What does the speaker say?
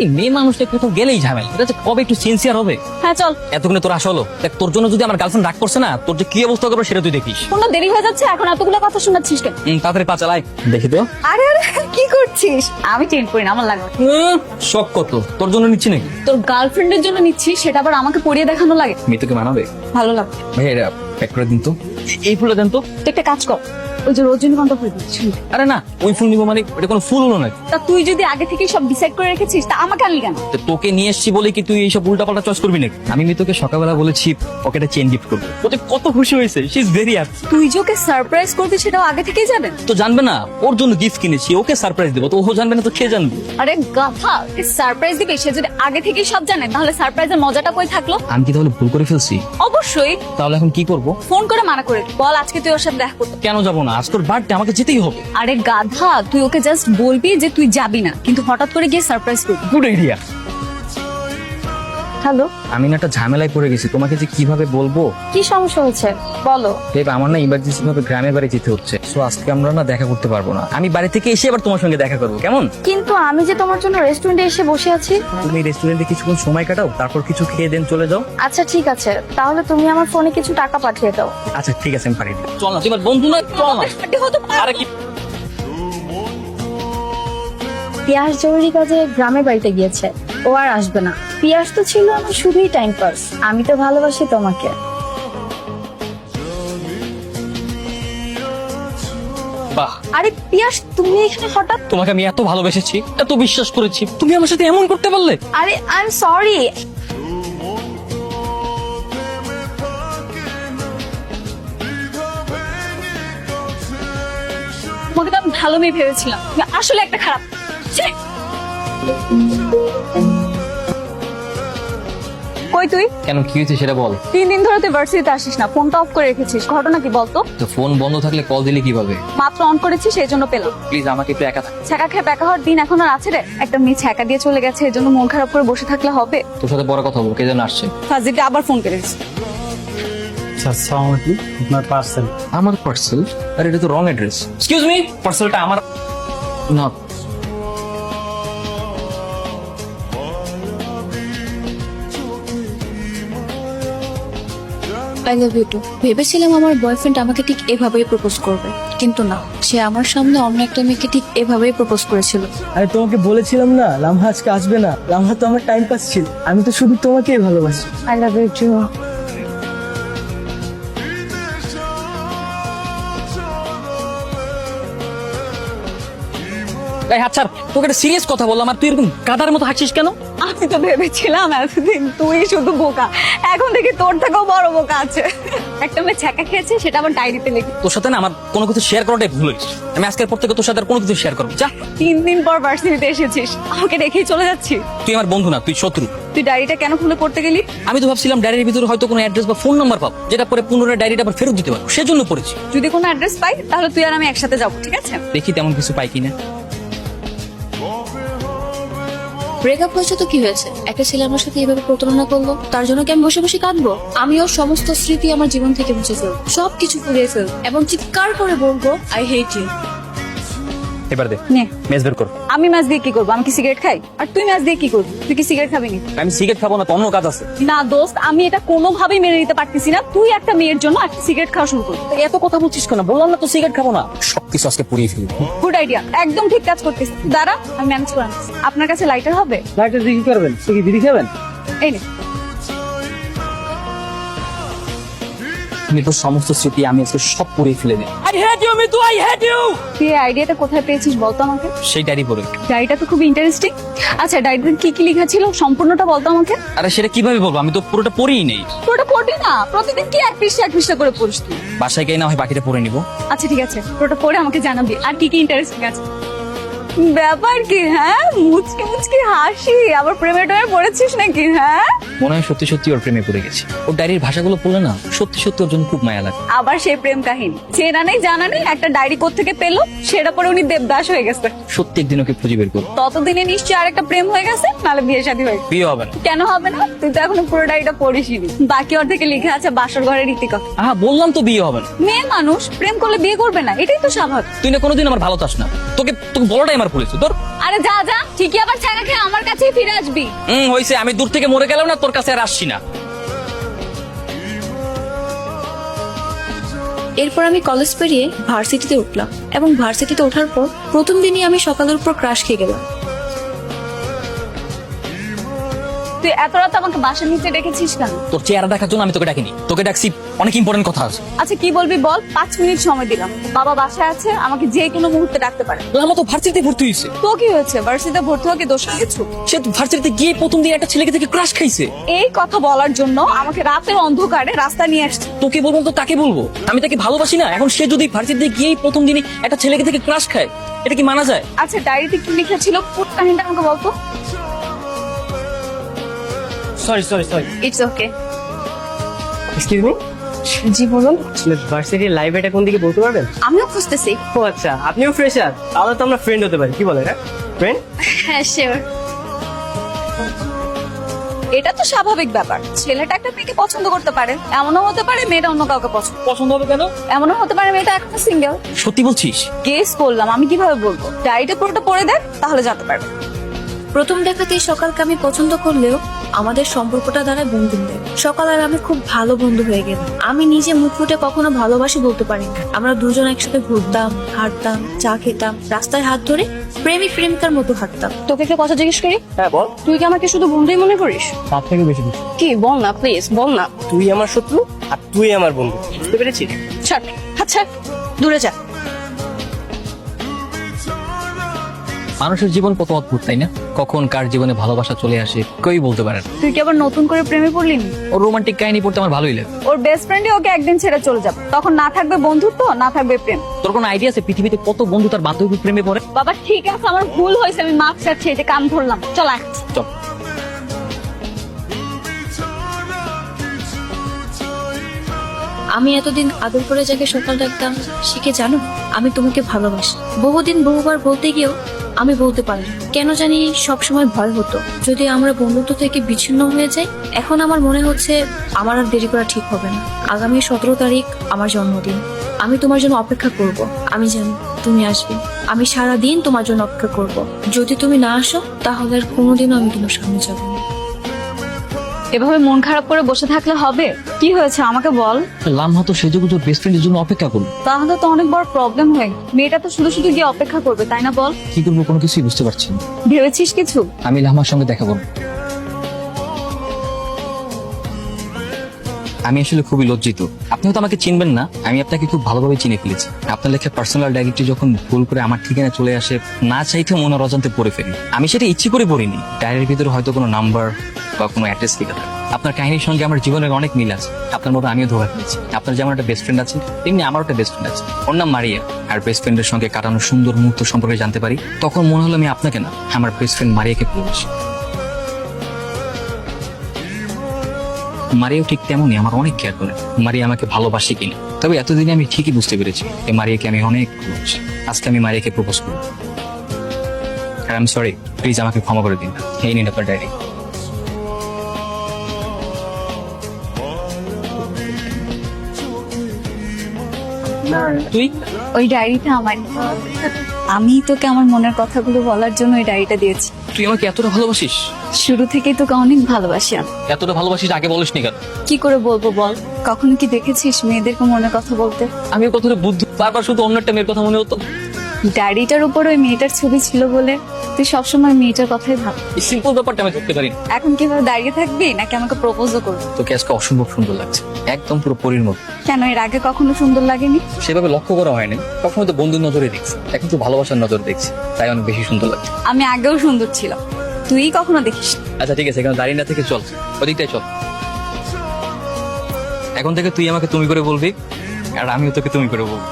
এই মেয়ে মানুষটা কোথাও গেলেই ঝামেলা, এটা যে কবে একটু সিনসিয়ার হবে। হ্যাঁ চল। এতক্ষণে তোর আসা হলো, দেখ তোর জন্য যদি আমার গার্লফ্রেন্ড রাগ করছে না, তোর যে কি অবস্থা করবে সেটা তুই দেখিস। কোনো দেরি হয়ে যাচ্ছে, এখন এতগুলো কথা শোনাচ্ছিস কেন? তাড়াতাড়ি পা চালাই দেখি তো। আরে আরে কি করছিস? আমি চেঞ্জ করি না, আমার লাগবে। শখ কত তোর জন্য নিচ্ছি নাকি? তোর গার্লফ্রেন্ডের জন্য নিচ্ছিস, সেটা আবার আমাকে পরিয়ে দেখানো লাগে? মেয়ে তোকে মানাবে? ভালো লাগবে। ভাই এটা প্যাক করে দিন তো, এই ফুলটা দেন তো। তুই একটা কাজ কর, ওই যে রজনীগন্ধা ফুল দিচ্ছিস। আরে না, ওই ফুল নিবো মানে এটা কোনো ফুল হলো নাকি? তা তুই যদি আগে থেকে সব ডিসাইড করে রেখেছিস, তা আমাকে আনলি কেন? তো তোকে নিয়ে এসছি বলে কি তুই এইসব উল্টাপাল্টা চয়েস করবি নাকি? আমি তোকে সকালবেলা বলেছি ওকে একটা চেন গিফট করবো, ওতে কত খুশি হয়েছে, শি ইজ ভেরি হ্যাপি। তুই যে ওকে সারপ্রাইজ করবি সেটাও আগে থেকেই জানেন? তো জানবে না, ওর জন্য গিফট কিনেছি, ওকে সারপ্রাইজ দেবো, তো ও জানবে না তো কে জানবে? আরে গাধা, সারপ্রাইজ দিবে সে যদি আগে থেকেই সব জানে, তাহলে সারপ্রাইজের মজাটা কই থাকলো? আমি কি তাহলে ভুল করে ফেলছি? অবশ্যই। তাহলে এখন কি করব? ফোন করে মানা করে দিই। বল আজকে তুই ওর সাথে দেখা করতে। কেন যাবো না? আজ তোর বার্থডে, আমাকে যেতেই হবে। আরে গাধা, তুই ওকে জাস্ট বলবি যে তুই যাবি না, কিন্তু হঠাৎ করে গিয়ে সারপ্রাইজ করবি। Good idea. হ্যালো, আমি না একটা ঝামেলায় পড়ে গেছি, তোমাকে যে কিভাবে বলবো। কি সমস্যা হয়েছে বলো? দেব, আমার না ইমার্জেন্সি ভাবে গ্রামের বাড়ি যেতে হচ্ছে, সো আজকে আমরা না দেখা করতে পারবো না। আমি বাড়ি থেকে এসে আবার তোমার সঙ্গে দেখা করবো, কেমন? কিন্তু আমি যে তোমার জন্য রেস্টুরেন্টে এসে বসে আছি। তুমি রেস্টুরেন্টে কিছুক্ষণ সময় কাটাও, তারপর কিছু খেয়ে দেন চলে যাও। আচ্ছা ঠিক আছে, তাহলে তুমি আমার ফোনে কিছু টাকা পাঠিয়ে দাও। আচ্ছা ঠিক আছে, আমি পাঠিয়ে দিই। চল না, তোমার বন্ধু না, চল না। আরে কি পিয়াস জরুরি কাজে গ্রামের বাড়িতে গিয়েছে, ও আর আসবে না। পিয়াস তো ছিল আমার শুধুই টাইম পাস, আমি তো ভালোবাসি তোমাকে। বাহ, আরে পিয়াস, তুমি এখানে হঠাৎ? তোমাকে আমি এত ভালোবেসেছি, এত বিশ্বাস করেছি, তুমি আমার সাথে এমন করতে পারলে? আরে আই এম সরি। তোমাকে তো আমি ভালো মেয়ে ভেবেছিলাম, তুমি আসলে একটা খারাপ। ছি! কই তুই? কেন, কি হয়েছে সেটা বল। 3 দিন ধরে তুই ভার্সিটিতে আসিস না, ফোনটা অফ করে রেখেছিস, ঘটনা কি বলতো? তো ফোন বন্ধ থাকলে কল দিলে কিভাবে? মাত্র অন করেছিস, সেই জন্য পেলাম। প্লিজ আমাকে একটু একা থাক। ছ্যাঁকা খেয়ে প্যাকা হওয়ার দিন এখন আর আছে রে? একটা মেয়ে ছ্যাঁকা দিয়ে চলে গেছে, এই জন্য মন খারাপ করে বসে থাকলে হবে? তোর সাথে বড় কথা বলবো, কে যেন আসছে। ফাজিলটা আবার ফোন করেছিস। আসসালামু আলাইকুম, আপনার পার্সেল। আমার পার্সেল? আরে এটা তো রং অ্যাড্রেস। এক্সকিউজ মি, পার্সেলটা আমার না। I love you too. ভেবেছিলাম আমার বয়ফ্রেন্ড আমাকে ঠিক এভাবেই প্রপোজ করবে, কিন্তু না, সে আমার সামনে অন্য একটা মেয়েকে ঠিক এভাবেই প্রপোজ করেছিল। আরে তোমাকে বলেছিলাম না লামহা আজকে আসবে না। লামহা তো আমার টাইম পাস ছিল, আমি তো শুধু তোমাকেই ভালোবাসি। I love you too. এই আচ্ছা, তোকে একটা সিরিয়াস কথা বললাম আর তুই এরকম গাধার মতো হাসছিস কেন? আমি তো ভেবেছিলাম এতদিন তুই শুধু বোকা, এখন দেখি তোর থেকেও বড় বোকা আছে। একটা মেয়ে ছ্যাঁকা খেয়েছে, সেটা আমার ডায়েরিতে লিখি। তোর সাথে না আমার কোনো কিছু শেয়ার করাটাই ভুল হয়েছে। আমি আজকের পর থেকে তোর সাথে আর কোনো কিছু শেয়ার করবো। যা। 3 দিন পর ভার্সিটিতে এসেছিস, আমাকে রেখেই চলে যাচ্ছিস। তুই আমার বন্ধু না, তুই শত্রু। তুই ডায়েরিটা কেন খুলে পড়তে গেলি? আমি তো ভাবছিলাম ডায়েরির ভিতরে হয়তো কোনো অ্যাড্রেস বা ফোন নাম্বার পাবো, যেটা পরে পুনরায় ডায়েরিটা আবার ফেরত দিতে পারবো, সেজন্য পড়েছি। যদি কোনো অ্যাড্রেস পাই তাহলে তুই আর আমি একসাথে যাবো, ঠিক আছে? দেখি তেমন কিছু পাই কিনা। ব্রেকআপ হয়েছে তো কি হয়েছে? একটা ছেলে আমার সাথে এভাবে প্রতারণা করলো, তার জন্য কি আমি বসে বসে কাঁদবো? আমি ওর সমস্ত স্মৃতি আমার জীবন থেকে মুছে ফেলবো, সবকিছু পুড়িয়ে ফেলবো এবং চিৎকার করে বলবো আই হেট ইউ। এবার দে, নে। মেজ বের কর। আমি ম্যাচ দিয়ে কি করবো? আমি কি সিগারেট খাই? আর তুই ম্যাচ দিয়ে কি করবি? তুই কি সিগারেট খাবি না? আমি সিগারেট খাবো না, তো অন্য কাজ আছে। না দোস্ত, আমি এটা কোনোভাবেই মেনে নিতে পারতেছি না, তুই একটা মেয়ের জন্য একটা সিগারেট খাওয়া শুরু করবি। এত কথা বলছিস কেন? বললাম না তো সিগারেট খাবো না। সবকিছু আজকে পুড়িয়ে ফেলবো। গুড আইডিয়া, একদম ঠিক কাজ করতেছিস। দাঁড়া, আমি ম্যানেজ করে আনছি। আপনার কাছে লাইটার হবে? লাইটার দিয়ে কি করবেন? সে কি বিড়ি খাবেন? এই নে। আমি তোর সমস্ত স্মৃতি আমি আজকে সব পুড়িয়ে ফেলে দিই। I hate you Mitu, I hate you. তুই এই আইডিয়াটা কোথায় পেয়েছিস বলতো আমাকে? সেই ডায়েরি পড়ে। ডায়েরিটা তো খুব ইন্টারেস্টিং। আচ্ছা, ডায়েরিতে কি কি লেখা ছিল সম্পূর্ণটা বলতো আমাকে। আরে সেটা কিভাবে বলবো, আমি তো পুরোটা পড়েই নেই। তোটা পড়বি না? প্রতিদিন কি এক পৃষ্ঠা করে পড়িস তুই? বাসায় গিয়ে না হয় বাকিটা পড়ে নিবো। আচ্ছা ঠিক আছে, তোটা পড়ে আমাকে জানাবি আর কি কি ইন্টারেস্টিং আছে। ব্যাপার কি? হ্যাঁ, মুচকি মুচকি হাসি, আবার প্রেমে টেমে পড়েছিস নাকি? হ্যাঁ মনে হয় সত্যি সত্যি ওর প্রেমে পড়ে গেছি। ওর ডায়েরির ভাষাগুলো পড়লে না সত্যি সত্যি ওর জন্য খুব মায়া লাগে। আবার সেই প্রেম কাহিনী, চেনা নেই জানা নেই একটা ডায়েরি কোত্থেকে পেলো, সেটা পরে উনি দেবদাস হয়ে গেছে। সত্যি একদিন ওকে খুঁজে বের করবো। ততদিনে নিশ্চয়ই আরেকটা প্রেম হয়ে গেছে, নাহলে বিয়ে শাদী হয়ে গেছে। বিয়ে হবে না। কেন হবে না? তুই তো এখনো পুরো ডায়েরিটা পড়িসনি। বাকি অর্ধেকে লিখে আছে বাসর ঘরের রীতিকথা। বললাম তো বিয়ে হবে না। মেয়ে মানুষ প্রেম করলে বিয়ে করবে না, এটাই তো স্বাভাবিক। তুই না কোনোদিন আমার ভালো চাস না, তোকে তোকে বলাটাই আমার পড়েছে তোর। আরে যা যা, ঠিকই আবার ছাড়া খেয়ে আমার কাছেই ফিরে আসবি। হয়েছে, আমি দূর থেকে মরে গেলাম না, তোর কাছে আর আসছি না। এরপর আমি কলেজ পেরিয়ে ভার্সিটিতে উঠলাম এবং ভার্সিটিতে ওঠার পর প্রথম দিনই আমি সকালের উপর ক্রাশ খেয়ে গেলাম। তুই এত রাত আমাকে বাসার নিচে ডেকেছিস কেন? তোর চেহারা দেখার জন্য আমি তোকে ডাকিনি, তোকে ডাকছি অনেক ইম্পর্টেন্ট কথা আছে। আচ্ছা কি বলবি বল, 5 মিনিট সময় দিলাম। বাবা বাসায় আছে, আমাকে যে কোনো মুহূর্তে ডাকতে পারে। আমার তো ভার্সিটিতে ভর্তি হয়েছে। তো কি হয়েছে, ভার্সিটিতে ভর্তি হওয়া কি দোষ কিছু? সে ভার্সিটিতে গিয়ে প্রথম দিন একটা ছেলেকে থেকে ক্রাশ খাইছে। এই কথা বলার জন্য আমাকে রাতের অন্ধকারে রাস্তা নিয়ে আসছে। তোকে বলবো তো কাকে বলবো? আমি তাকে ভালোবাসি না। এখন সে যদি ভার্সিটিতে গিয়েই প্রথম দিনই একটা ছেলেকে থেকে ক্রাশ খায়, এটা কি মানা যায়? আচ্ছা ডায়েরিতে কি লেখা ছিল পুরো কাহিনীটা আমাকে বলতো। Sorry. It's okay. Excuse me. জি বলুন। ভার্সিটির লাইব্রেরিটা কোন দিকে বলতে পারবেন? আমিও খুঁজতেছি। ও আচ্ছা, আপনিও ফ্রেশার? তাহলে তো আমরা ফ্রেন্ড হতে পারি, কি বলেন? ফ্রেন্ড? হ্যাঁ শিওর। এটা তো স্বাভাবিক ব্যাপার, ছেলেটা একটা মেয়েকে পছন্দ করতে পারে, এমনও হতে পারে মেয়েটা অন্য কাউকে পছন্দ হবে কেন? এমনও হতে পারে মেয়েটা এখনো সিঙ্গেল। সত্যি বলছিস? গেস করলাম, আমি কিভাবে বলবো? ডায়েরিটা পুরোটা পড়ে দেখ, তাহলে জানতে পারবে। প্রথম দেখাতেই সকালকে আমি পছন্দ করলেও আমাদের সম্পর্কটা দ্বারা বন্ধুত্ব। সকাল আর আমি খুব ভালো বন্ধু হয়ে গেলাম। আমি নিজে মুখ ফুটে কখনো ভালোবাসি বলতে পারি না। আমরা দুজন একসাথে ঘুরতাম, হাঁটতাম, চা খেতাম, রাস্তায় হাত ধরে প্রেমিক প্রেমিকার মতো হাঁটতাম। তোকে একটা কথা জিজ্ঞেস করি, হ্যাঁ বল। তুই কি আমাকে শুধু বন্ধুই মনে করিস? তার থেকে বেশি কিছু। কি বল না প্লিজ, বল না। তুই আমার শত্রু আর তুই আমার বন্ধু, বুঝতে পেরেছিস? ছাড়, আচ্ছা দূরে যা। মানুষের জীবন কত অদ্ভুত, তাই না? কখন কার জীবনে ভালোবাসা চলে আসে কেউই বলতে পারে না। তুই কি আবার নতুন করে প্রেমে পড়লি? ওর রোমান্টিক কাহিনী পড়তে আমার ভালোই লাগে। ওর বেস্ট ফ্রেন্ডই ওকে একদিন ছেড়ে চলে যাবে, তখন না থাকবে বন্ধুত্ব, না থাকবে প্রেম। তোর কোনো আইডিয়া আছে পৃথিবীতে কত বন্ধু তার বান্ধবী প্রেমে পড়ে? বাবা ঠিক আছে, আমার ভুল হয়েছে, আমি মাফ চাচ্ছি, এই যে কান ধরলাম। চল আয়। চল। আমি এতদিন আদর করে যাকে সকাল ডাকতাম সে কি জানো? আমি তোমাকে ভালোবাসি। বহুদিন বহুবার বলতে গিয়েও আমি বলতে পারিনি। কেন জানি সব সময় ভয় হতো যদি আমরা বন্ধুত্ব থেকে বিচ্ছিন্ন হয়ে যাই। এখন আমার মনে হচ্ছে আমার আর দেরি করা ঠিক হবে না। আগামী 17 তারিখ আমার জন্মদিন। আমি তোমার জন্য অপেক্ষা করব। আমি জানি তুমি আসবে। আমি সারা দিন তোমার জন্য অপেক্ষা করব। যদি তুমি না আসো তাহলে আর কোনোদিনও আমি তোমার সামনে যাবো না। এভাবে মন খারাপ করে বসে থাকলে হবে? কি হয়েছে আমাকে বল। লামহা তো সেজন্য তোর বেস্ট ফ্রেন্ডের জন্য অপেক্ষা করবো। তাহলে তো অনেক বড় প্রবলেম হয়ে গেল। মেয়েটা তো শুধু শুধু গিয়ে অপেক্ষা করবে, তাই না? বল কি করবো কোনো কিছুই বুঝতে পারছি না। ভেবেছিস কিছু? আমি লামহার সঙ্গে দেখা করবো। আমি আসলে খুবই লজ্জিত। আপনি হয়তো আমাকে চিনবেন না, আমি আপনাকে খুব ভালোভাবে চিনে ফেলেছি। আপনার লেখা পার্সোনাল ডায়েরিটি যখন ভুল করে আমার ঠিকানা চলে আসে, না চাইতে মনের অজান্তে পড়ে ফেলি। আমি সেটা ইচ্ছে করে পড়িনি। ডায়েরির ভিতরে হয়তো কোনো নাম্বার বা কোনো অ্যাড্রেস লেখা থাকে। আপনার কাহিনীর সঙ্গে আমার জীবনের অনেক মিল আছে। আপনার মতো আমিও ধোয়া খেয়েছি। আপনার যেমন একটা বেস্ট ফ্রেন্ড আছে, তেমনি আমারও একটা বেস্ট ফ্রেন্ড আছে। ওর নাম মারিয়া। আর বেস্ট ফ্রেন্ডের সঙ্গে কাটানো সুন্দর মুহূর্ত সম্পর্কে জানতে পারি, তখন মনে হলো আমি আপনাকে না, আমার বেস্ট ফ্রেন্ড মারিয়াকে ভালোবাসি। মারিয়াও ঠিক তেমনই আমার অনেক কেয়ার করে। মারিয়া আমাকে ভালোবাসে কিনা, তবে এতদিনে আমি ঠিকই বুঝতে পেরেছি যে মারিয়াকে আমি অনেক ভালোবাসি। আজকে আমি মারিয়াকে প্রপোজ করব। আর আই এম সরি, প্লিজ আমাকে ক্ষমা করে দিন। এই নিন আপনার ডায়েরি। তুই ওই ডায়েরিটা আমার। আমি তোকে আমার মনের কথাগুলো বলার জন্য ওই ডায়েরিটা দিয়েছি। তুই আমাকে এতটা ভালোবাসিস? শুরু থেকেই তোকে অনেক ভালোবাসি আমি। এতটা ভালোবাসিস আগে বলিসনি কেন? কি করে বলবো বল? কখনো কি দেখেছিস মেয়েদেরকে মনের কথা বলতে? আমি কতটা বুদ্ধ, বারবার শুধু অন্য একটা মেয়ের কথা মনে হতো। ডায়েরিটার উপর ওই মেয়েটার ছবি ছিল বলে তুই সবসময় মেয়েটার কথাই ভাব। এই সিম্পল ব্যাপারটা আমি ধরতে পারি না। এখন কিভাবে দাঁড়িয়ে থাকবি নাকি আমাকে প্রপোজও করবি? তোকে আজকে অসম্ভব সুন্দর লাগছে, একদম পুরো পরীর মতো। কেন এর আগে কখনো সুন্দর লাগেনি? সেভাবে লক্ষ্য করা হয়নি, সবসময় তো বন্ধুর নজরে দেখছি, এখন তো ভালোবাসার নজরে দেখছি, তাই অনেক বেশি সুন্দর লাগছে। আমি আগেও সুন্দর ছিলাম, তুই কখনো দেখিস। আচ্ছা ঠিক আছে, এখন দাঁড়িয়ে না থেকে চল, ওদিকটাই চল। এখন থেকে তুই আমাকে তুমি করে বলবি আর আমিও তোকে তুমি করে বলবো।